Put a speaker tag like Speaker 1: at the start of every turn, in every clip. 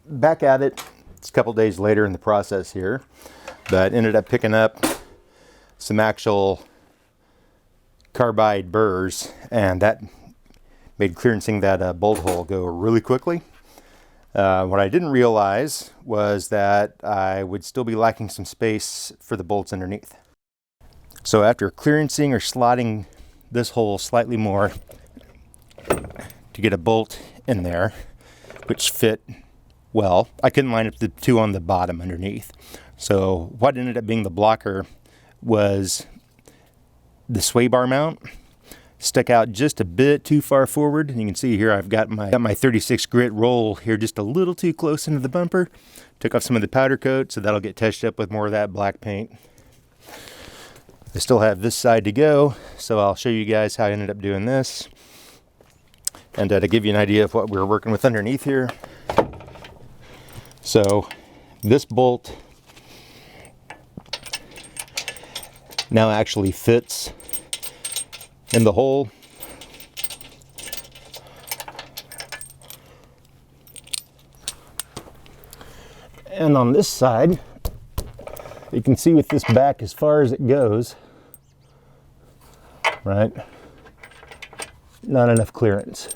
Speaker 1: back at it. It's a couple days later in the process here, but ended up picking up some actual Carbide Burrs, and that made clearancing that bolt hole go really quickly. What I didn't realize was that I would still be lacking some space for the bolts underneath. So after clearancing or slotting this hole slightly more to get a bolt in there, which fit well, I couldn't line up the two on the bottom underneath. So what ended up being the blocker was the sway bar mount. Stuck out just a bit too far forward, and you can see here I've got my 36 grit roll here just a little too close into the bumper. Took off some of the powder coat, so that'll get touched up with more of that black paint. I still have this side to go, so I'll show you guys how I ended up doing this, and to give you an idea of what we're working with underneath here. So this bolt now actually fits in the hole. And on this side, you can see with this back as far as it goes, right? Not enough clearance.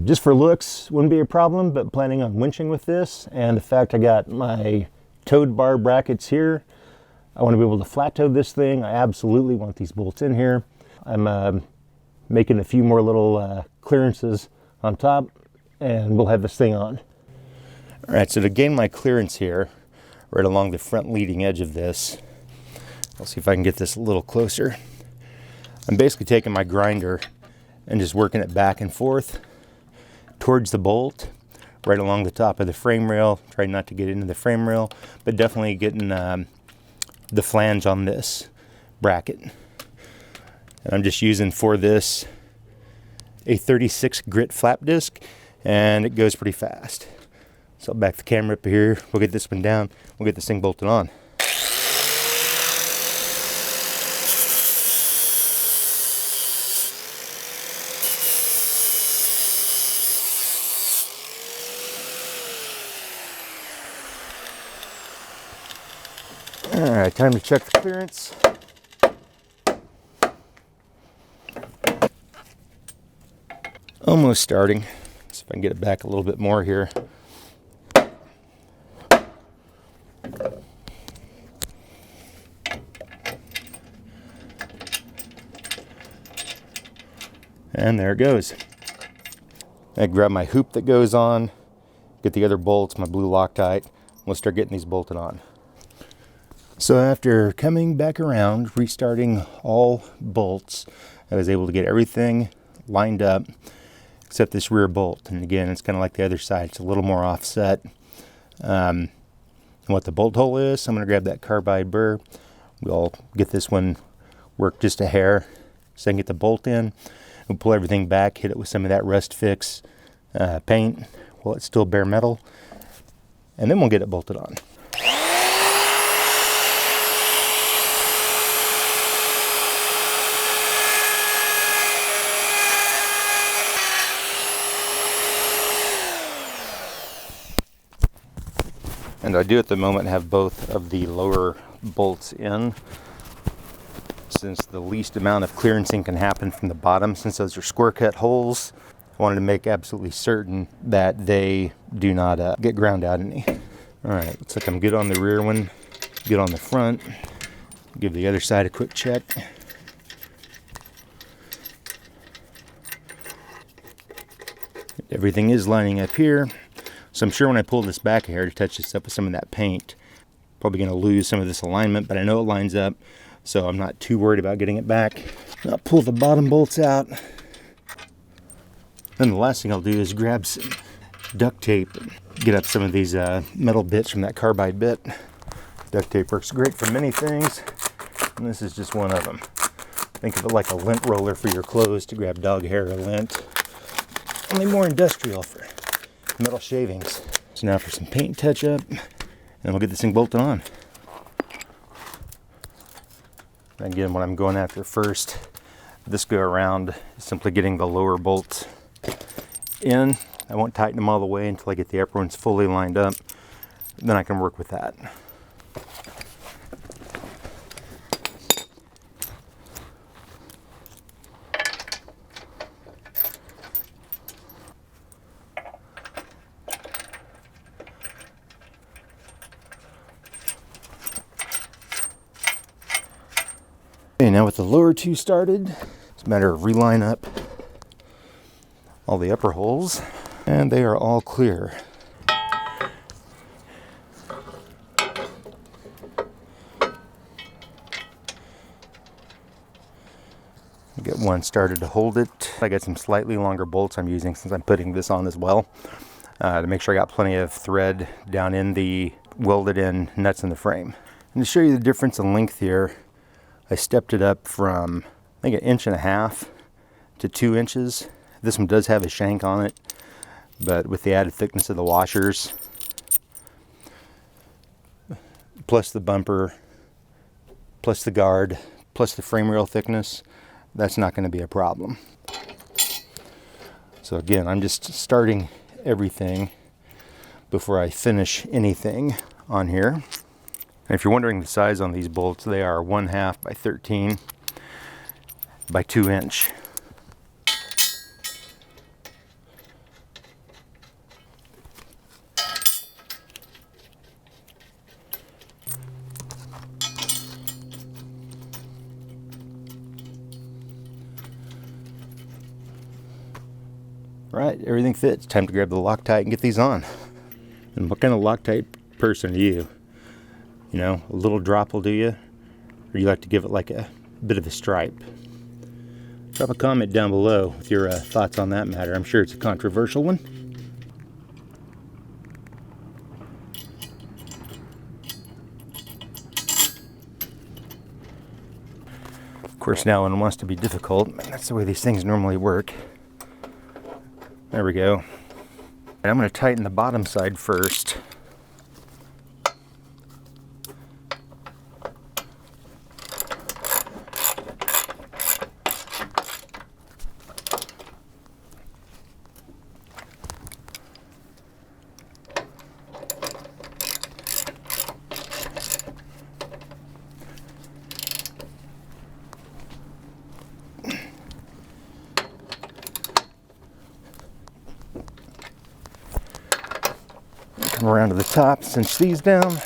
Speaker 1: Just for looks, wouldn't be a problem, but planning on winching with this, and the fact I got my towed bar brackets here, I want to be able to flat tow this thing. I absolutely want these bolts in here. I'm making a few more little clearances on top, and we'll have this thing on. All right, so to gain my clearance here, right along the front leading edge of this, I'll see if I can get this a little closer. I'm basically taking my grinder and just working it back and forth towards the bolt, right along the top of the frame rail. Try not to get into the frame rail, but definitely getting the flange on this bracket. And I'm just using for this a 36 grit flap disc, and it goes pretty fast. So I'll back the camera up here, we'll get this one down, we'll get this thing bolted on. All right, time to check the clearance. Almost starting. See if I can get it back a little bit more here. And there it goes. I grab my hoop that goes on, get the other bolts, my blue Loctite. We'll start getting these bolted on. So after coming back around, restarting all bolts, I was able to get everything lined up except this rear bolt. And again, it's kind of like the other side. It's a little more offset. And what the bolt hole is, I'm going to grab that carbide burr. We'll get this one worked just a hair so I can get the bolt in. We'll pull everything back, hit it with some of that rust fix paint while it's still bare metal, and then we'll get it bolted on. And I do at the moment have both of the lower bolts in, since the least amount of clearancing can happen from the bottom, since those are square cut holes. I wanted to make absolutely certain that they do not get ground out any. All right, looks like I'm good on the rear one, good on the front. Give the other side a quick check. Everything is lining up here. So I'm sure when I pull this back here to touch this up with some of that paint, probably going to lose some of this alignment, but I know it lines up, so I'm not too worried about getting it back. I'll pull the bottom bolts out. Then the last thing I'll do is grab some duct tape and get up some of these metal bits from that carbide bit. Duct tape works great for many things, and this is just one of them. Think of it like a lint roller for your clothes to grab dog hair or lint. Only more industrial for metal shavings. So now for some paint touch up, and we'll get this thing bolted on. Again, what I'm going after first, this go around, is simply getting the lower bolts in. I won't tighten them all the way until I get the upper ones fully lined up. Then I can work with that. Okay, now with the lower two started, it's a matter of reline up all the upper holes, and they are all clear. Get one started to hold it. I got some slightly longer bolts I'm using since I'm putting this on as well, to make sure I got plenty of thread down in the welded in nuts in the frame. And to show you the difference in length here, I stepped it up from I think 1.5 inches to 2 inches. This one does have a shank on it, but with the added thickness of the washers, plus the bumper, plus the guard, plus the frame rail thickness, that's not going to be a problem. So again, I'm just starting everything before I finish anything on here. And if you're wondering the size on these bolts, they are 1/2 by 13 by 2 inch. Right, everything fits. Time to grab the Loctite and get these on. And what kind of Loctite person are you? You know, a little drop will do you? Or you like to give it like a bit of a stripe? Drop a comment down below with your thoughts on that matter. I'm sure it's a controversial one. Of course, now one wants to be difficult. That's the way these things normally work. There we go. And I'm going to tighten the bottom side first. Come around to the top, cinch these down.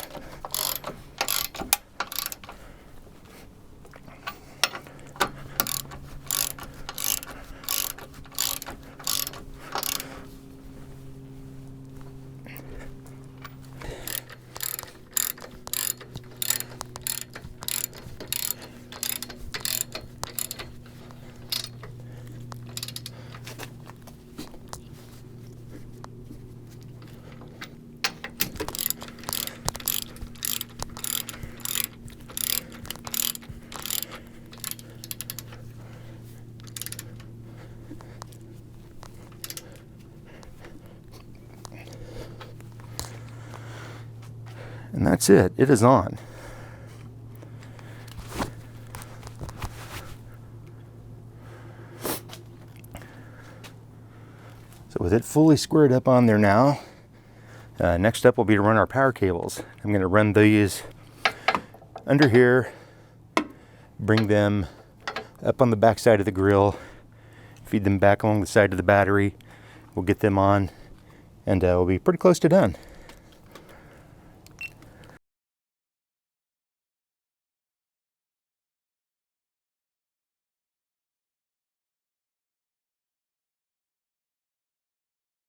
Speaker 1: And that's it. It is on. So with it fully squared up on there now, next up will be to run our power cables. I'm going to run these under here, bring them up on the back side of the grill, feed them back along the side of the battery. We'll get them on, and we'll be pretty close to done.